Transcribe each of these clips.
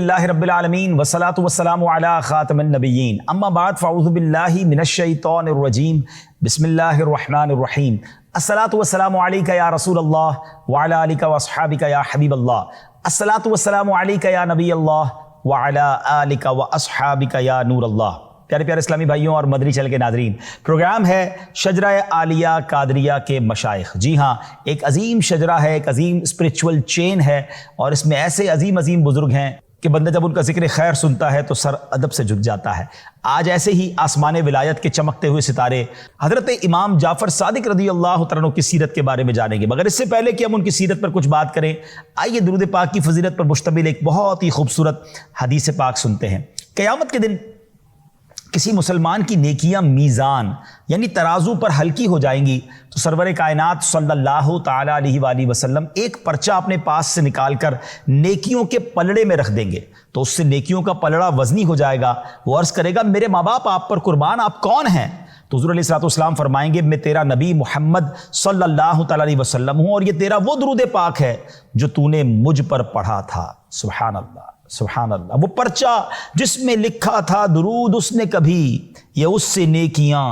اللہ رب العالمین والصلاة والسلام علی خاتم النبیین اما بعد فاعوذ باللہ من الشیطان الرجیم بسم اللہ الرحمن الرحیم الصلاة والسلام علیک یا رسول اللہ وعلی آلک واصحابک یا حبیب اللہ الصلاة والسلام علیک یا نبی اللہ وعلی آلک واصحابک یا نور اللہ۔ پیارے پیارے اسلامی بھائیوں اور مدنی چینل کے ناظرین، پروگرام ہے شجرہ عالیہ قادریہ کے مشائخ۔ جی ہاں، ایک عظیم شجرہ ہے، ایک عظیم اسپریچول چین ہے، اور اس میں ایسے عظیم عظیم بزرگ ہیں کہ بندہ جب ان کا ذکر خیر سنتا ہے تو سر ادب سے جھک جاتا ہے۔ آج ایسے ہی آسمان ولایت کے چمکتے ہوئے ستارے حضرت امام جعفر صادق رضی اللہ تعالیٰ عنہ کی سیرت کے بارے میں جانیں گے، مگر اس سے پہلے کہ ہم ان کی سیرت پر کچھ بات کریں، آئیے درود پاک کی فضیلت پر مشتمل ایک بہت ہی خوبصورت حدیث پاک سنتے ہیں۔ قیامت کے دن کسی مسلمان کی نیکیاں میزان یعنی ترازو پر ہلکی ہو جائیں گی تو سرور کائنات صلی اللہ تعالیٰ علیہ وآلہ وسلم ایک پرچہ اپنے پاس سے نکال کر نیکیوں کے پلڑے میں رکھ دیں گے، تو اس سے نیکیوں کا پلڑا وزنی ہو جائے گا۔ وہ عرض کرے گا میرے ماں باپ آپ پر قربان، آپ کون ہیں؟ تو حضور علیہ الصلوۃ والسلام فرمائیں گے میں تیرا نبی محمد صلی اللہ تعالیٰ علیہ وسلم ہوں، اور یہ تیرا وہ درود پاک ہے جو تو نے مجھ پر پڑھا تھا۔ سبحان اللہ سبحان اللہ، وہ پرچہ جس میں لکھا تھا درود اس نے کبھی، یہ اس سے نیکیاں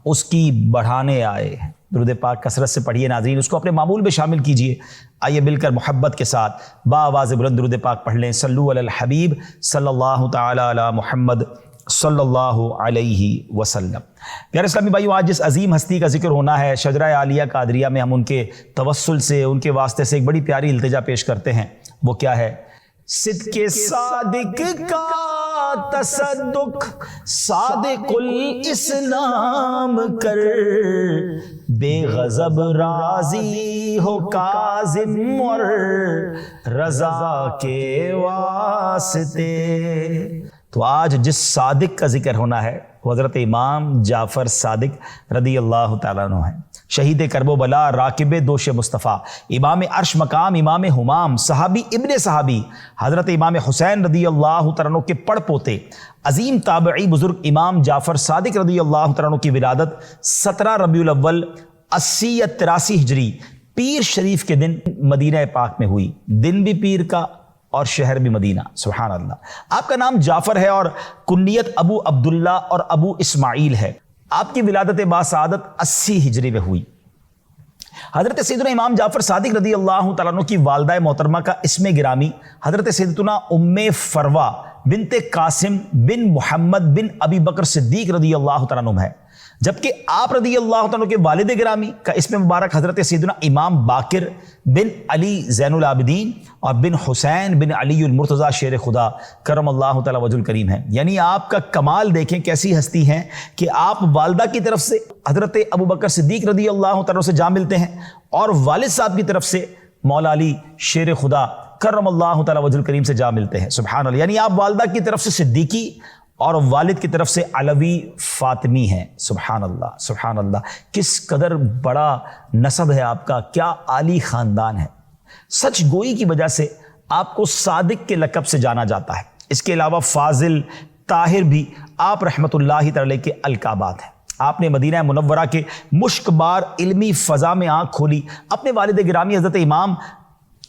اس کی بڑھانے آئے ہیں۔ درود پاک کثرت سے پڑھیے ناظرین، اس کو اپنے معمول میں شامل کیجئے۔ آئیے مل کر محبت کے ساتھ بآواز بلند درود پاک پڑھ لیں۔ صلو علی الحبیب صلی اللہ تعالی علی محمد صلی اللہ علیہ وسلم۔ پیارے اسلامی بھائیو، آج جس عظیم ہستی کا ذکر ہونا ہے شجرہ عالیہ قادریہ میں، ہم ان کے توسل سے، ان کے واسطے سے ایک بڑی پیاری التجا پیش کرتے ہیں۔ وہ کیا ہے؟ صدق صادق کا تصدق صادق الاسلام کر، بے غضب راضی ہو کاظم اور رضا کے واسطے۔ تو آج جس صادق کا ذکر ہونا ہے وہ حضرت امام جعفر صادق رضی اللہ تعالیٰ عنہ ہیں، شہید کرب و بلا، راکب دوش مصطفیٰ، امام عرش مقام، امام ہمام، صحابی ابن صحابی، حضرت امام حسین رضی اللہ تعالیٰ عنہ کے پڑ پوتے، عظیم تابعی بزرگ امام جعفر صادق رضی اللہ تعالیٰ عنہ کی ولادت 17 ربیع الاول 80 یا 83 ہجری پیر شریف کے دن مدینہ پاک میں ہوئی۔ دن بھی پیر کا اور شہر بھی مدینہ۔ سبحان اللہ۔ آپ کا نام جعفر ہے اور کنیت ابو عبداللہ اور ابو اسماعیل ہے۔ آپ کی ولادت باسعادت 80 ہجری میں ہوئی۔ حضرت سیدنا امام جعفر صادق رضی اللہ تعالیٰ عنہ کی والدہ محترمہ کا اسم گرامی حضرت سیدتنا ام فروہ بنت قاسم بن محمد بن ابی بکر صدیق رضی اللہ تعالیٰ عنہ ہے، جبکہ آپ رضی اللہ تعالیٰ عنہ کے والد گرامی کا اسم مبارک حضرت سیدنا امام باقر بن علی زین العابدین اور بن حسین بن علی المرتضیٰ شیر خدا کرم اللہ تعالیٰ وجہ الکریم ہے۔ یعنی آپ کا کمال دیکھیں کیسی ہستی ہیں کہ آپ والدہ کی طرف سے حضرت ابو بکر صدیق رضی اللہ تعالیٰ سے جا ملتے ہیں، اور والد صاحب کی طرف سے مولا علی شیر خدا کرم اللہ تعالیٰ وجہ الکریم سے جا ملتے ہیں۔ سبحان اللہ۔ یعنی آپ والدہ کی طرف سے صدیقی اور والد کی طرف سے علوی فاطمی ہیں۔ سبحان اللہ سبحان اللہ، کس قدر بڑا نسب ہے آپ کا، کیا عالی خاندان ہے۔ سچ گوئی کی وجہ سے آپ کو صادق کے لقب سے جانا جاتا ہے۔ اس کے علاوہ فاضل، طاہر بھی آپ رحمت اللہ تعالی کے القابات ہیں۔ آپ نے مدینہ منورہ کے مشک بار علمی فضا میں آنکھ کھولی، اپنے والد گرامی حضرت امام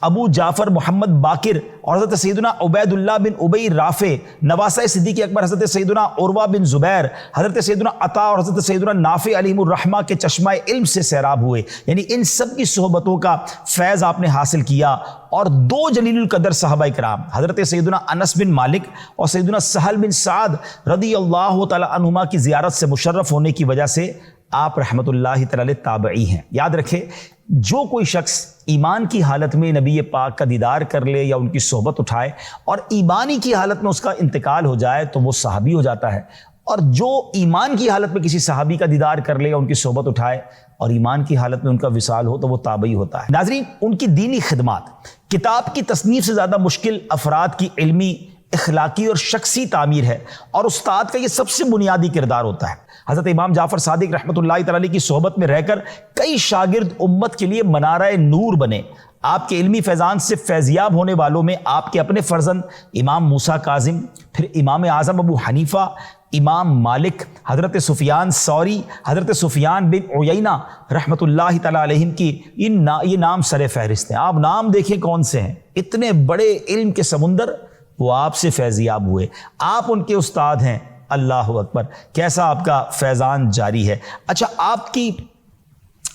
ابو جعفر محمد باقر اور حضرت سیدنا عبید اللہ بن ابی رافع، نواسہ صدیق اکبر حضرت سیدنا عروہ بن زبیر، حضرت سیدنا عطا اور حضرت سیدنا نافع علیہم الرحمہ کے چشمہ علم سے سیراب ہوئے۔ یعنی ان سب کی صحبتوں کا فیض آپ نے حاصل کیا، اور 2 جلیل القدر صحابہ کرام حضرت سیدنا انس بن مالک اور سیدنا سہل بن سعد رضی اللہ تعالی عنہما کی زیارت سے مشرف ہونے کی وجہ سے آپ رحمت اللہ تعالی تابعی ہیں۔ یاد رکھیں، جو کوئی شخص ایمان کی حالت میں نبی پاک کا دیدار کر لے یا ان کی صحبت اٹھائے اور ایمانی کی حالت میں اس کا انتقال ہو جائے تو وہ صحابی ہو جاتا ہے، اور جو ایمان کی حالت میں کسی صحابی کا دیدار کر لے یا ان کی صحبت اٹھائے اور ایمان کی حالت میں ان کا وصال ہو تو وہ تابعی ہوتا ہے۔ ناظرین، ان کی دینی خدمات کتاب کی تصنیف سے زیادہ مشکل افراد کی علمی، اخلاقی اور شخصی تعمیر ہے، اور استاد کا یہ سب سے بنیادی کردار ہوتا ہے۔ حضرت امام جعفر صادق رحمت اللہ تعالی کی صحبت میں رہ کر کئی شاگرد امت کے لیے منارہ نور بنے۔ آپ کے علمی فیضان سے فیضیاب ہونے والوں میں آپ کے اپنے فرزند امام موسیٰ کاظم، پھر امام اعظم ابو حنیفہ، امام مالک، حضرت سفیان ثوری، حضرت سفیان بن عیینہ رحمت اللہ تعالی علیہم کی یہ نام سر فہرست ہیں۔ آپ نام دیکھیں کون سے ہیں، اتنے بڑے علم کے سمندر وہ آپ سے فیضیاب ہوئے، آپ ان کے استاد ہیں۔ اللہ اکبر، کیسا آپ کا فیضان جاری ہے۔ اچھا، آپ کی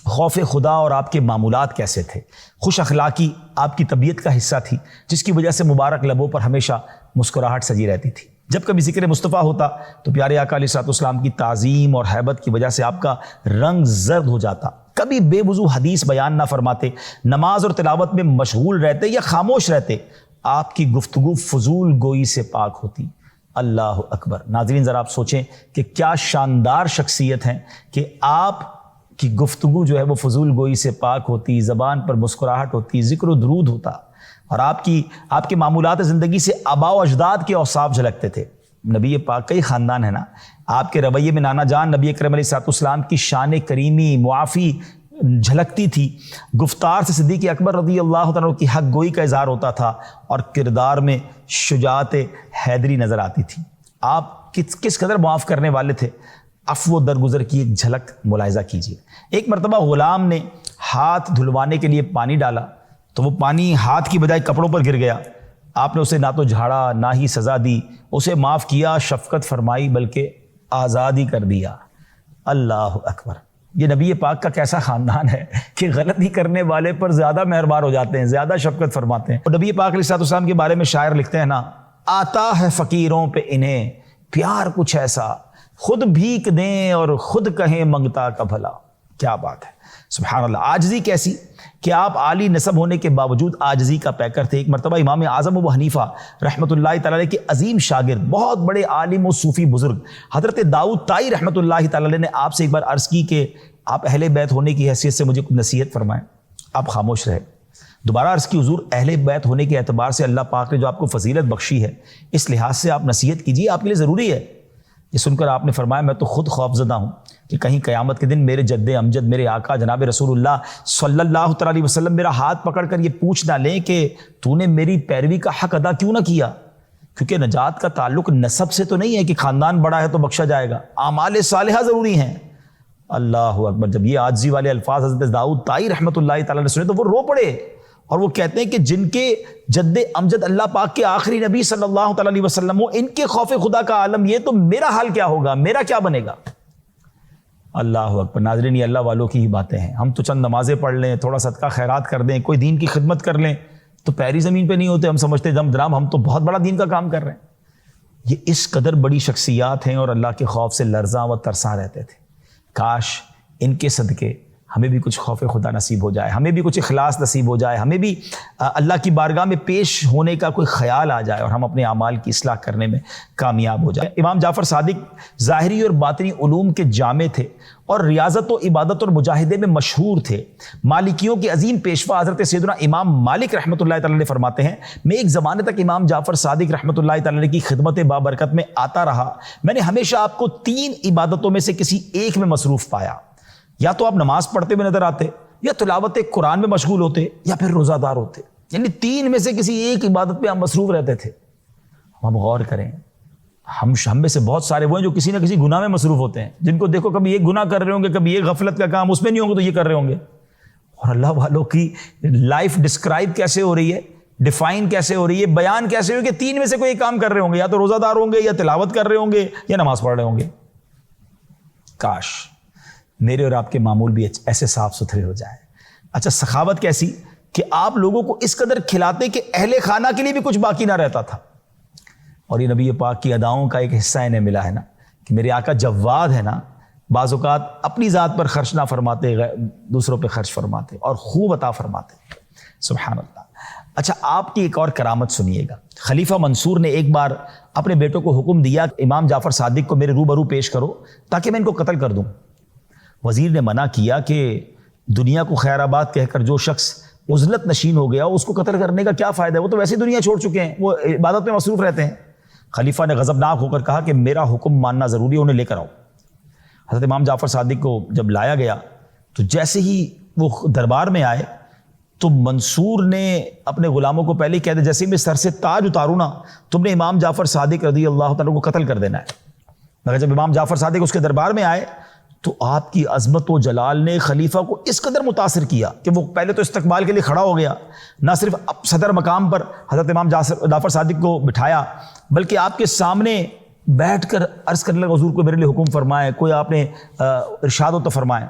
خوف خدا اور آپ کے معمولات کیسے تھے؟ خوش اخلاقی آپ کی طبیعت کا حصہ تھی، جس کی وجہ سے مبارک لبوں پر ہمیشہ مسکراہٹ سجی رہتی تھی۔ جب کبھی ذکر مصطفیٰ ہوتا تو پیارے آقا علیہ الصلوۃ والسلام کی تعظیم اور ہیبت کی وجہ سے آپ کا رنگ زرد ہو جاتا۔ کبھی بے وضو حدیث بیان نہ فرماتے، نماز اور تلاوت میں مشغول رہتے یا خاموش رہتے، آپ کی گفتگو فضول گوئی سے پاک ہوتی۔ اللہ اکبر۔ ناظرین ذرا آپ سوچیں کہ کیا شاندار شخصیت ہیں کہ آپ کی گفتگو جو ہے وہ فضول گوئی سے پاک ہوتی، زبان پر مسکراہٹ ہوتی، ذکر و درود ہوتا، اور آپ کے معمولات زندگی سے آباء و اجداد کے اوصاف جھلکتے تھے۔ نبی پاک کا ہی خاندان ہے نا، آپ کے رویے میں نانا جان نبی اکرم علیہ الصلوۃ والسلام کی شان کریمی معافی جھلکتی تھی، گفتار سے صدیق اکبر رضی اللہ تعالیٰ کی حق گوئی کا اظہار ہوتا تھا، اور کردار میں شجاعت حیدری نظر آتی تھی۔ آپ کس قدر معاف کرنے والے تھے، عفو و درگزر کی ایک جھلک ملاحظہ کیجیے۔ ایک مرتبہ غلام نے ہاتھ دھلوانے کے لیے پانی ڈالا تو وہ پانی ہاتھ کی بجائے کپڑوں پر گر گیا۔ آپ نے اسے نہ تو جھاڑا نہ ہی سزا دی، اسے معاف کیا، شفقت فرمائی، بلکہ آزاد ہی کر دیا۔ اللہ اکبر۔ یہ نبی پاک کا کیسا خاندان ہے کہ غلطی کرنے والے پر زیادہ مہربان ہو جاتے ہیں، زیادہ شفقت فرماتے ہیں۔ اور نبی پاک علیہ الصلوۃ والسلام کے بارے میں شاعر لکھتے ہیں نا، آتا ہے فقیروں پہ انہیں پیار کچھ ایسا، خود بھیک دیں اور خود کہیں منگتا کا بھلا۔ کیا بات ہے، سبحان اللہ۔ عاجزی کیسی کہ آپ عالی نسب ہونے کے باوجود عاجزی کا پیکر تھے۔ ایک مرتبہ امام اعظم ابو حنیفہ رحمۃ اللہ تعالی علیہ کے عظیم شاگرد، بہت بڑے عالم و صوفی بزرگ حضرت داؤد طائی رحمۃ اللہ تعالی علیہ نے آپ سے ایک بار عرض کی کہ آپ اہل بیت ہونے کی حیثیت سے مجھے کچھ نصیحت فرمائیں۔ آپ خاموش رہے۔ دوبارہ عرض کی، حضور اہل بیت ہونے کے اعتبار سے اللہ پاک نے جو آپ کو فضیلت بخشی ہے، اس لحاظ سے آپ نصیحت کیجیے، آپ کے لیے ضروری ہے۔ یہ سن کر آپ نے فرمایا، میں تو خود خوفزدہ ہوں کہ کہیں قیامت کے دن میرے جد امجد، میرے آقا جناب رسول اللہ صلی اللہ تعالی علیہ وسلم میرا ہاتھ پکڑ کر یہ پوچھ نہ لیں کہ تو نے میری پیروی کا حق ادا کیوں نہ کیا۔ کیونکہ نجات کا تعلق نسب سے تو نہیں ہے کہ خاندان بڑا ہے تو بخشا جائے گا، اعمال صالحہ ضروری ہیں۔ اللہ اکبر۔ جب یہ عاجزی والے الفاظ حضرت داؤد طائی رحمۃ اللہ تعالی نے سنے تو وہ رو پڑے، اور وہ کہتے ہیں کہ جن کے جد امجد اللہ پاک کے آخری نبی صلی اللہ تعالی علیہ وسلم ہو، ان کے خوف خدا کا عالم یہ، تو میرا حال کیا ہوگا، میرا کیا بنے گا۔ اللہ اکبر۔ ناظرین، یہ اللہ والوں کی ہی باتیں ہیں۔ ہم تو چند نمازیں پڑھ لیں، تھوڑا صدقہ خیرات کر دیں، کوئی دین کی خدمت کر لیں تو پیری زمین پہ نہیں ہوتے، ہم سمجھتے ہیں جناب ہم تو بہت بڑا دین کا کام کر رہے ہیں۔ یہ اس قدر بڑی شخصیات ہیں اور اللہ کے خوف سے لرزاں و ترساں رہتے تھے۔ کاش ان کے صدقے ہمیں بھی کچھ خوف خدا نصیب ہو جائے، ہمیں بھی کچھ اخلاص نصیب ہو جائے، ہمیں بھی اللہ کی بارگاہ میں پیش ہونے کا کوئی خیال آ جائے اور ہم اپنے اعمال کی اصلاح کرنے میں کامیاب ہو جائے۔ امام جعفر صادق ظاہری اور باطنی علوم کے جامع تھے اور ریاضت و عبادت اور مجاہدے میں مشہور تھے۔ مالکیوں کے عظیم پیشوا حضرت سیدنا امام مالک رحمۃ اللہ تعالی علیہ فرماتے ہیں، میں ایک زمانے تک امام جعفر صادق رحمۃ اللہ تعالی علیہ کی خدمت بابرکت میں آتا رہا، میں نے ہمیشہ آپ کو 3 عبادتوں میں سے کسی ایک میں مصروف پایا۔ یا تو آپ نماز پڑھتے ہوئے نظر آتے، یا تلاوت قرآن میں مشغول ہوتے، یا پھر روزہ دار ہوتے، یعنی 3 میں سے کسی ایک عبادت پہ آپ مصروف رہتے تھے۔ ہم غور کریں، ہم میں سے بہت سارے وہ ہیں جو کسی نہ کسی گناہ میں مصروف ہوتے ہیں، جن کو دیکھو کبھی ایک گناہ کر رہے ہوں گے، کبھی ایک غفلت کا کام اس میں نہیں ہوں گے تو یہ کر رہے ہوں گے۔ اور اللہ والوں کی لائف ڈسکرائب کیسے ہو رہی ہے، ڈیفائن کیسے ہو رہی ہے، بیان کیسے ہو کہ 3 میں سے کوئی ایک کام کر رہے ہوں گے، یا تو روزہ دار ہوں گے، یا تلاوت کر رہے ہوں گے، یا نماز پڑھ رہے ہوں گے۔ کاش میرے اور آپ کے معمول بھی ایسے صاف ستھرے ہو جائیں۔ اچھا، سخاوت کیسی کہ آپ لوگوں کو اس قدر کھلاتے کہ اہل خانہ کے لیے بھی کچھ باقی نہ رہتا تھا۔ اور یہ نبی پاک کی اداؤں کا ایک حصہ انہیں ملا ہے نا کہ میرے آقا جواد ہے نا، بعض اوقات اپنی ذات پر خرچ نہ فرماتے، دوسروں پہ خرچ فرماتے اور خوب عطا فرماتے۔ سبحان اللہ۔ اچھا، آپ کی ایک اور کرامت سنیے گا۔ خلیفہ منصور نے ایک بار اپنے بیٹوں کو حکم دیا کہ امام جعفر صادق کو میرے روبرو پیش کرو تاکہ میں ان کو قتل کر دوں۔ وزیر نے منع کیا کہ دنیا کو خیر آباد کہہ کر جو شخص عزلت نشین ہو گیا اس کو قتل کرنے کا کیا فائدہ ہے، وہ تو ویسے دنیا چھوڑ چکے ہیں، وہ عبادت میں مصروف رہتے ہیں۔ خلیفہ نے غضبناک ہو کر کہا کہ میرا حکم ماننا ضروری ہے، انہیں لے کر آؤ۔ حضرت امام جعفر صادق کو جب لایا گیا تو جیسے ہی وہ دربار میں آئے تو منصور نے اپنے غلاموں کو پہلے ہی کہہ دیا، جیسے میں سر سے تاج اتاروں نا تم نے امام جعفر صادق رضی اللہ تعالیٰ کو قتل کر دینا ہے۔ مگر جب امام جعفر صادق اس کے دربار میں آئے تو آپ کی عظمت و جلال نے خلیفہ کو اس قدر متاثر کیا کہ وہ پہلے تو استقبال کے لیے کھڑا ہو گیا، نہ صرف صدر مقام پر حضرت امام جعفر صادق کو بٹھایا، بلکہ آپ کے سامنے بیٹھ کر عرض کرنے لگا حضور کو میرے لیے حکم فرمائے، کوئی آپ نے ارشاد ہو تو فرمائے۔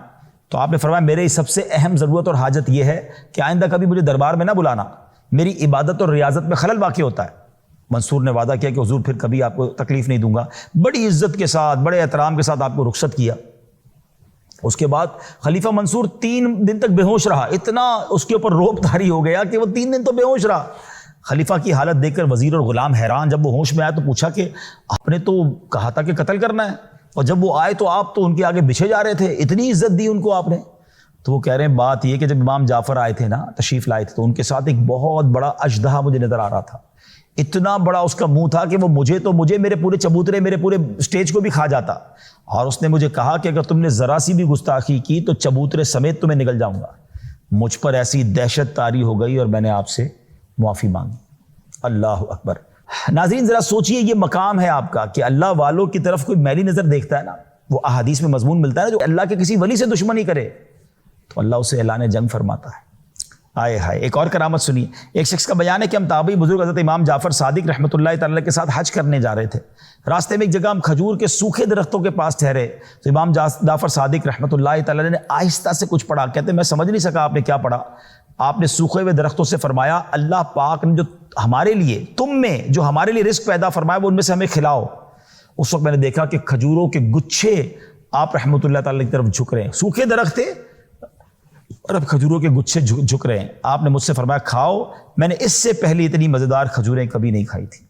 تو آپ نے فرمایا میرے سب سے اہم ضرورت اور حاجت یہ ہے کہ آئندہ کبھی مجھے دربار میں نہ بلانا، میری عبادت اور ریاضت میں خلل واقع ہوتا ہے۔ منصور نے وعدہ کیا کہ حضور پھر کبھی آپ کو تکلیف نہیں دوں گا، بڑی عزت کے ساتھ بڑے احترام کے ساتھ آپ کو رخصت کیا۔ اس کے بعد خلیفہ منصور 3 دن تک بے ہوش رہا، اتنا اس کے اوپر روب طاری ہو گیا کہ وہ 3 دن تو بے ہوش رہا۔ خلیفہ کی حالت دیکھ کر وزیر اور غلام حیران، جب وہ ہوش میں آیا تو پوچھا کہ آپ نے تو کہا تھا کہ قتل کرنا ہے، اور جب وہ آئے تو آپ تو ان کے آگے بچھے جا رہے تھے، اتنی عزت دی ان کو آپ نے۔ تو وہ کہہ رہے ہیں بات یہ کہ جب امام جعفر آئے تھے نا، تشریف لائے تھے، تو ان کے ساتھ ایک بہت بڑا اژدہا مجھے نظر آ رہا تھا، اتنا بڑا اس کا منہ تھا کہ وہ مجھے میرے پورے چبوترے میرے پورے اسٹیج کو بھی کھا جاتا، اور اس نے مجھے کہا کہ اگر تم نے ذرا سی بھی گستاخی کی تو چبوترے سمیت تمہیں نگل جاؤں گا۔ مجھ پر ایسی دہشت طاری ہو گئی اور میں نے آپ سے معافی مانگی۔ اللہ اکبر۔ ناظرین ذرا سوچئے، یہ مقام ہے آپ کا کہ اللہ والوں کی طرف کوئی میلی نظر دیکھتا ہے نا، وہ احادیث میں مضمون ملتا ہے نا، جو اللہ کے کسی ولی سے دشمنی کرے تو اللہ اسے اعلان جنگ فرماتا ہے۔ آئے ہائے، ایک اور کرامت سنیے۔ ایک شخص کا بیان ہے کہ ہم تابعی بزرگ حضرت امام جعفر صادق رحمۃ اللہ تعالی کے ساتھ حج کرنے جا رہے تھے، راستے میں ایک جگہ ہم کھجور کے سوکھے درختوں کے پاس ٹھہرے تو امام جعفر صادق رحمۃ اللہ تعالی نے آہستہ سے کچھ پڑھا، کہتے میں سمجھ نہیں سکا آپ نے کیا پڑھا۔ آپ نے سوکھے ہوئے درختوں سے فرمایا اللہ پاک نے جو ہمارے لیے تم میں جو ہمارے لیے رزق پیدا فرمایا وہ ان میں سے ہمیں کھلاؤ۔ اس وقت میں نے دیکھا کہ کھجوروں کے گچھے آپ رحمۃ اللہ تعالی کی طرف جھک رہے ہیں، سوکھے درخت تھے اور اب کھجوروں کے گچھے جھک رہے ہیں۔ آپ نے مجھ سے فرمایا کھاؤ، میں نے اس سے پہلے اتنی مزیدار کھجوریں کبھی نہیں کھائی تھی۔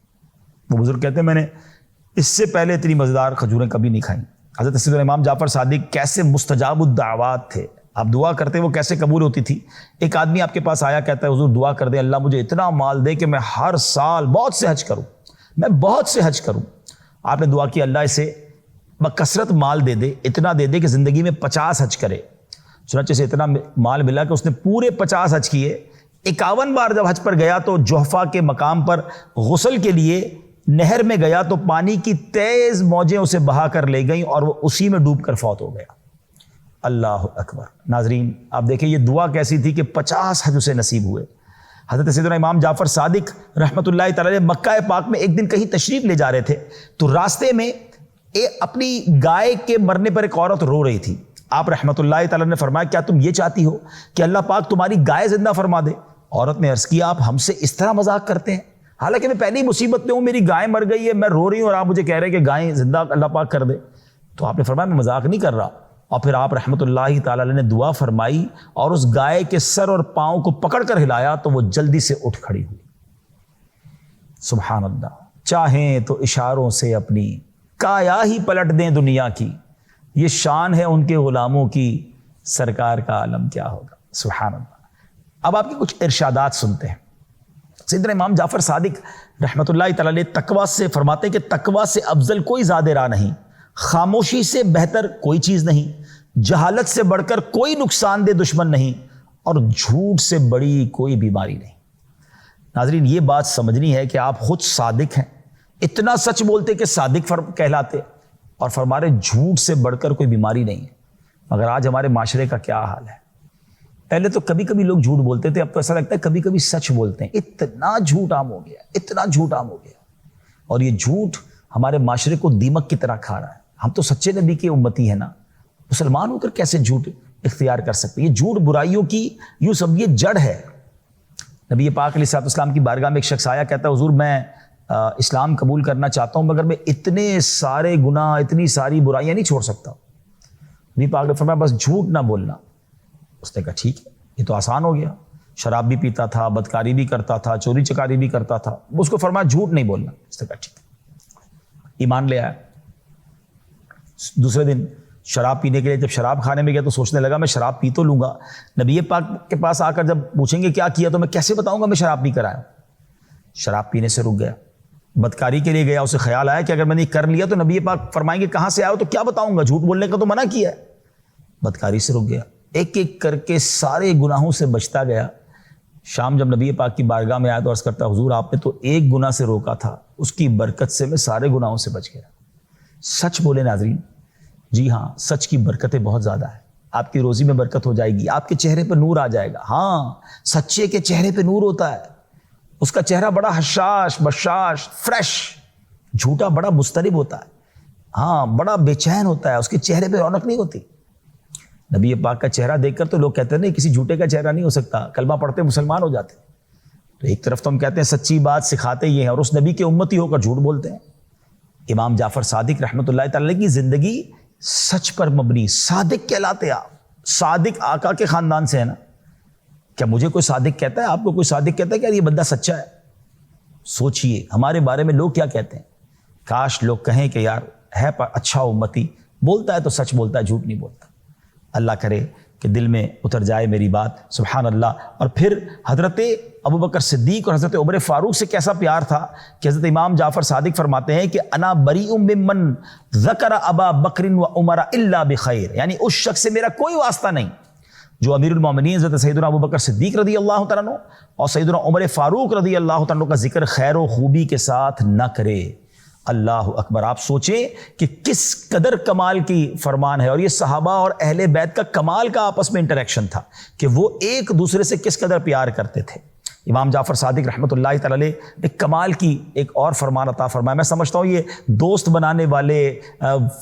وہ بزرگ کہتے ہیں میں نے اس سے پہلے اتنی مزیدار کھجوریں کبھی نہیں کھائیں۔ حضرت سیدنا امام جعفر صادق کیسے مستجاب الدعوات تھے، آپ دعا کرتے وہ کیسے قبول ہوتی تھی۔ ایک آدمی آپ کے پاس آیا، کہتا ہے حضور دعا کر دیں اللہ مجھے اتنا مال دے کہ میں ہر سال بہت سے حج کروں، میں بہت سے حج کروں۔ آپ نے دعا کی اللہ اسے بکثرت مال دے دے، اتنا دے دے کہ زندگی میں 50 حج کرے۔ چنانچہ سے اتنا مال ملا کہ اس نے پورے 50 حج کیے۔ 51 بار جب حج پر گیا تو جوحفہ کے مقام پر غسل کے لیے نہر میں گیا تو پانی کی تیز موجیں اسے بہا کر لے گئیں اور وہ اسی میں ڈوب کر فوت ہو گیا۔ اللہ اکبر۔ ناظرین آپ دیکھیں یہ دعا کیسی تھی کہ 50 حج اسے نصیب ہوئے۔ حضرت سیدنا امام جعفر صادق رحمۃ اللہ تعالی مکہ پاک میں ایک دن کہیں تشریف لے جا رہے تھے تو راستے میں اپنی گائے کے مرنے پر ایک عورت رو رہی تھی۔ آپ رحمۃ اللہ تعالی نے فرمایا کیا تم یہ چاہتی ہو کہ اللہ پاک تمہاری گائے زندہ فرما دے؟ عورت نے عرض کیا آپ ہم سے اس طرح مذاق کرتے ہیں، حالانکہ میں پہلی مصیبت میں ہوں، میری گائے مر گئی ہے، میں رو رہی ہوں اور آپ مجھے کہہ رہے ہیں کہ گائیں زندہ اللہ پاک کر دے۔ تو آپ نے فرمایا میں مذاق نہیں کر رہا، اور پھر آپ رحمۃ اللہ تعالی نے دعا فرمائی اور اس گائے کے سر اور پاؤں کو پکڑ کر ہلایا تو وہ جلدی سے اٹھ کھڑی ہوئی۔ سبحان اللہ۔ چاہیں تو اشاروں سے اپنی کایا ہی پلٹ دیں دنیا کی، یہ شان ہے ان کے غلاموں کی، سرکار کا عالم کیا ہوگا۔ سبحان اللہ۔ اب آپ کی کچھ ارشادات سنتے ہیں۔ سیدنا امام جعفر صادق رحمۃ اللہ تعالی تقویٰ سے فرماتے ہیں کہ تقویٰ سے افضل کوئی زاد راہ نہیں، خاموشی سے بہتر کوئی چیز نہیں، جہالت سے بڑھ کر کوئی نقصان دہ دشمن نہیں، اور جھوٹ سے بڑی کوئی بیماری نہیں۔ ناظرین یہ بات سمجھنی ہے کہ آپ خود صادق ہیں، اتنا سچ بولتے کہ صادق کہلاتے، اور فرما رہے جھوٹ سے بڑھ کر کوئی بیماری نہیں ہے۔ مگر آج ہمارے معاشرے کا کیا حال ہے؟ پہلے تو کبھی کبھی لوگ جھوٹ بولتے تھے، اب تو ایسا لگتا ہے کبھی کبھی سچ بولتے ہیں۔ اتنا جھوٹ عام ہو گیا، اتنا جھوٹ عام ہو گیا، اور یہ جھوٹ ہمارے معاشرے کو دیمک کی طرح کھا رہا ہے۔ ہم تو سچے نبی کے امتی ہیں نا، مسلمان ہو کر کیسے جھوٹ اختیار کر سکتے؟ یہ جھوٹ برائیوں کی یوں سمجھیے جڑ ہے۔ نبی پاک علیہ الصلوۃ والسلام کی بارگاہ میں ایک شخص آیا، کہتا ہے حضور میں اسلام قبول کرنا چاہتا ہوں مگر میں اتنے سارے گناہ اتنی ساری برائیاں نہیں چھوڑ سکتا۔ نبی پاک نے فرمایا بس جھوٹ نہ بولنا۔ اس نے کہا ٹھیک ہے، یہ تو آسان ہو گیا، شراب بھی پیتا تھا، بدکاری بھی کرتا تھا، چوری چکاری بھی کرتا تھا، اس کو فرمایا جھوٹ نہیں بولنا۔ اس نے کہا ٹھیک ہے، ایمان لے آیا۔ دوسرے دن شراب پینے کے لیے جب شراب کھانے میں گیا تو سوچنے لگا میں شراب پی تو لوں گا، نبی پاک کے پاس آ کر جب پوچھیں گے کیا کیا تو میں کیسے بتاؤں گا میں شراب پی کر آیا۔ شراب پینے سے رک گیا، بدکاری کے لیے گیا، اسے خیال آیا کہ اگر میں نے کر لیا تو نبی پاک فرمائیں گے کہاں سے آئے ہو تو کیا بتاؤں گا، جھوٹ بولنے کا تو منع کیا ہے۔ بدکاری سے رک گیا، ایک ایک کر کے سارے گناہوں سے بچتا گیا۔ شام جب نبی پاک کی بارگاہ میں آیا تو عرض کرتا حضور آپ نے تو ایک گناہ سے روکا تھا، اس کی برکت سے میں سارے گناہوں سے بچ گیا۔ سچ بولے ناظرین، جی ہاں، سچ کی برکتیں بہت زیادہ ہیں. آپ کی روزی میں برکت ہو جائے گی، آپ کے چہرے پہ نور آ جائے گا. ہاں، سچے کے چہرے پہ نور ہوتا ہے، اس کا چہرہ بڑا حشاش بشاش فریش. جھوٹا بڑا مضطرب ہوتا ہے، ہاں بڑا بے چین ہوتا ہے، اس کے چہرے پہ رونق نہیں ہوتی. نبی پاک کا چہرہ دیکھ کر تو لوگ کہتے ہیں نہیں کسی جھوٹے کا چہرہ نہیں ہو سکتا، کلمہ پڑھتے مسلمان ہو جاتے. تو ایک طرف تو ہم کہتے ہیں سچی بات سکھاتے یہ ہیں اور اس نبی کے امتی ہو کر جھوٹ بولتے ہیں. امام جعفر صادق رحمۃ اللہ تعالی کی زندگی سچ پر مبنی، صادق کہلاتے. آپ صادق آقا کے خاندان سے ہے نا. کیا مجھے کوئی صادق کہتا ہے؟ آپ کو کوئی صادق کہتا ہے کہ یار یہ بندہ سچا ہے؟ سوچئے ہمارے بارے میں لوگ کیا کہتے ہیں. کاش لوگ کہیں کہ یار ہے اچھا امتی، بولتا ہے تو سچ بولتا ہے، جھوٹ نہیں بولتا. اللہ کرے کہ دل میں اتر جائے میری بات. سبحان اللہ. اور پھر حضرت ابوبکر صدیق اور حضرت عمر فاروق سے کیسا پیار تھا کہ حضرت امام جعفر صادق فرماتے ہیں کہ انا بریء ممن ذکر ابا بکر و عمر الا بخیر، یعنی اس شخص سے میرا کوئی واسطہ نہیں جو امیر المومنین حضرت سیدنا ابوبکر صدیق رضی اللہ تعالیٰ عنہ اور سیدنا عمر فاروق رضی اللہ تعالیٰ عنہ کا ذکر خیر و خوبی کے ساتھ نہ کرے. اللہ اکبر. آپ سوچیں کہ کس قدر کمال کی فرمان ہے. اور یہ صحابہ اور اہل بیت کا کمال کا آپس میں انٹریکشن تھا کہ وہ ایک دوسرے سے کس قدر پیار کرتے تھے. امام جعفر صادق رحمۃ اللہ تعالی علیہ ایک کمال کی ایک اور فرمان عطا فرمایا. میں سمجھتا ہوں یہ دوست بنانے والے،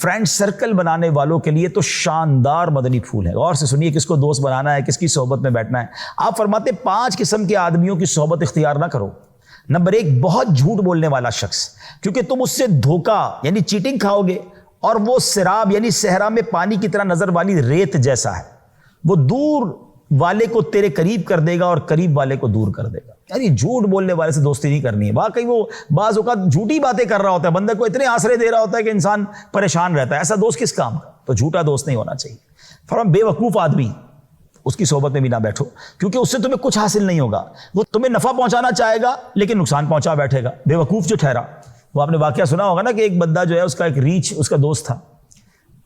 فرینڈ سرکل بنانے والوں کے لیے تو شاندار مدنی پھول ہے. غور سے سنیے کس کو دوست بنانا ہے، کس کی صحبت میں بیٹھنا ہے. آپ فرماتے 5 قسم کے آدمیوں کی صحبت اختیار نہ کرو. نمبر 1، بہت جھوٹ بولنے والا شخص، کیونکہ تم اس سے دھوکہ یعنی چیٹنگ کھاؤ گے، اور وہ سراب یعنی صحرا میں پانی کی طرح نظر والی ریت جیسا ہے. وہ دور والے کو تیرے قریب کر دے گا اور قریب والے کو دور کر دے گا. یعنی جھوٹ بولنے والے سے دوستی نہیں کرنی ہے. واقعی وہ بعض اوقات جھوٹی باتیں کر رہا ہوتا ہے، بندے کو اتنے آسرے دے رہا ہوتا ہے کہ انسان پریشان رہتا ہے. ایسا دوست کس کام کا؟ تو جھوٹا دوست نہیں ہونا چاہیے. فرمایا بے وقوف آدمی، اس کی صحبت میں بھی نہ بیٹھو، کیونکہ اس سے تمہیں کچھ حاصل نہیں ہوگا. وہ تمہیں نفع پہنچانا چاہے گا لیکن نقصان پہنچا بیٹھے گا. بے وقوف جو ٹھہرا. وہ آپ نے واقعہ سنا ہوگا نا کہ ایک بندہ جو ہے اس کا ایک ریچھ اس کا دوست تھا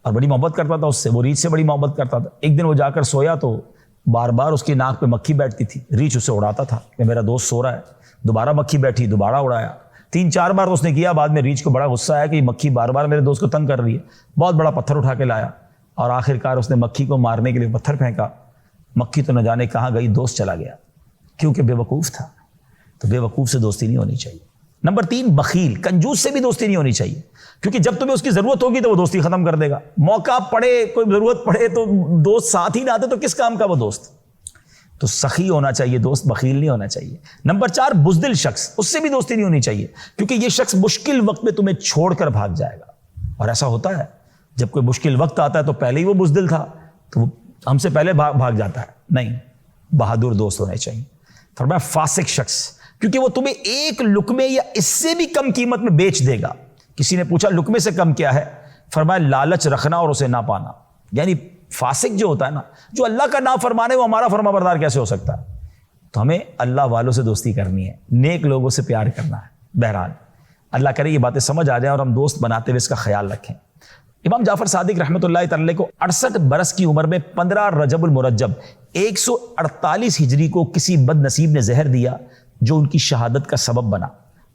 اور بڑی محبت کرتا تھا اس سے، وہ ریچھ سے بڑی محبت کرتا تھا. ایک دن وہ جا کر سویا تو بار بار اس کی ناک پہ مکھی بیٹھتی تھی. ریچھ اسے اڑاتا تھا کہ میرا دوست سو رہا ہے. دوبارہ مکھی بیٹھی، دوبارہ اڑایا. 3-4 بار اس نے کیا. بعد میں ریچھ کو بڑا غصہ آیا کہ یہ مکھی بار بار میرے دوست کو تنگ کر رہی ہے. بہت بڑا پتھر اٹھا کے لایا اور آخرکار اس نے مکھی کو مارنے کے لیے پتھر پھینکا. مکھی تو نہ جانے کہاں گئی، دوست چلا گیا، کیونکہ بے وقوف تھا. تو بے وقوف سے دوستی نہیں ہونی چاہیے. نمبر 3، بخیل، کنجوس سے بھی دوستی نہیں ہونی چاہیے، کیونکہ جب تمہیں اس کی ضرورت ہوگی تو وہ دوستی ختم کر دے گا. موقع پڑے، کوئی ضرورت پڑے تو دوست ساتھ ہی نہ آتے تو کس کام کا وہ دوست. تو سخی ہونا چاہیے دوست، بخیل نہیں ہونا چاہیے. نمبر 4، بزدل شخص، اس سے بھی دوستی نہیں ہونی چاہیے، کیونکہ یہ شخص مشکل وقت میں تمہیں چھوڑ کر بھاگ جائے گا. اور ایسا ہوتا ہے جب کوئی مشکل وقت آتا ہے تو پہلے ہی وہ بزدل تھا تو وہ ہم سے پہلے بھاگ جاتا ہے. نہیں، بہادر دوست ہونے چاہیے. فرمایا فاسق شخص، کیونکہ وہ تمہیں ایک لقمے یا اس سے بھی کم قیمت میں بیچ دے گا. کسی نے پوچھا لقمے سے کم کیا ہے؟ فرمایا لالچ رکھنا اور اسے نہ پانا. یعنی فاسق جو ہوتا ہے نا، جو اللہ کا نافرمان ہے، وہ ہمارا فرما بردار کیسے ہو سکتا ہے؟ تو ہمیں اللہ والوں سے دوستی کرنی ہے، نیک لوگوں سے پیار کرنا ہے. بہرحال اللہ کرے یہ باتیں سمجھ آ جائیں اور ہم دوست بناتے ہوئے اس کا خیال رکھیں. امام جعفر صادق رحمۃ اللہ تعالی کو 68 برس کی عمر میں 15 رجب المرجب 148 ہجری کو کسی بد نصیب نے زہر دیا جو ان کی شہادت کا سبب بنا.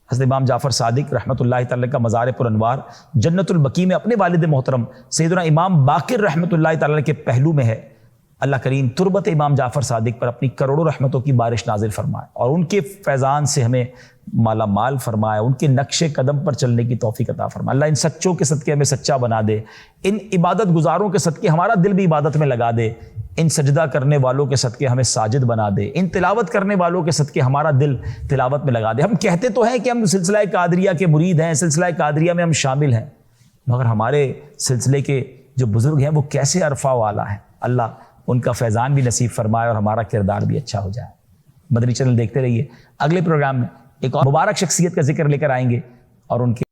حضرت امام جعفر صادق رحمۃ اللہ تعالی کا مزار پر انوار جنت البقیع میں اپنے والد محترم سیدنا امام باقر رحمۃ اللہ تعالی کے پہلو میں ہے. اللہ کریم تربت امام جعفر صادق پر اپنی کروڑوں رحمتوں کی بارش نازل فرمائے اور ان کے فیضان سے ہمیں مالا مال فرمائے، ان کے نقش قدم پر چلنے کی توفیق عطا فرمائے. اللہ ان سچوں کے صدقے ہمیں سچا بنا دے، ان عبادت گزاروں کے صدقے ہمارا دل بھی عبادت میں لگا دے، ان سجدہ کرنے والوں کے صدقے ہمیں ساجد بنا دے، ان تلاوت کرنے والوں کے صدقے ہمارا دل تلاوت میں لگا دے. ہم کہتے تو ہیں کہ ہم سلسلہ قادریہ کے مرید ہیں، سلسلہ قادریہ میں ہم شامل ہیں، مگر ہمارے سلسلے کے جو بزرگ ہیں وہ کیسے عرفہ والا ہیں. اللہ ان کا فیضان بھی نصیب فرمائے اور ہمارا کردار بھی اچھا ہو جائے. مدنی چینل دیکھتے رہیے. اگلے پروگرام میں ایک اور مبارک شخصیت کا ذکر لے کر آئیں گے اور ان کے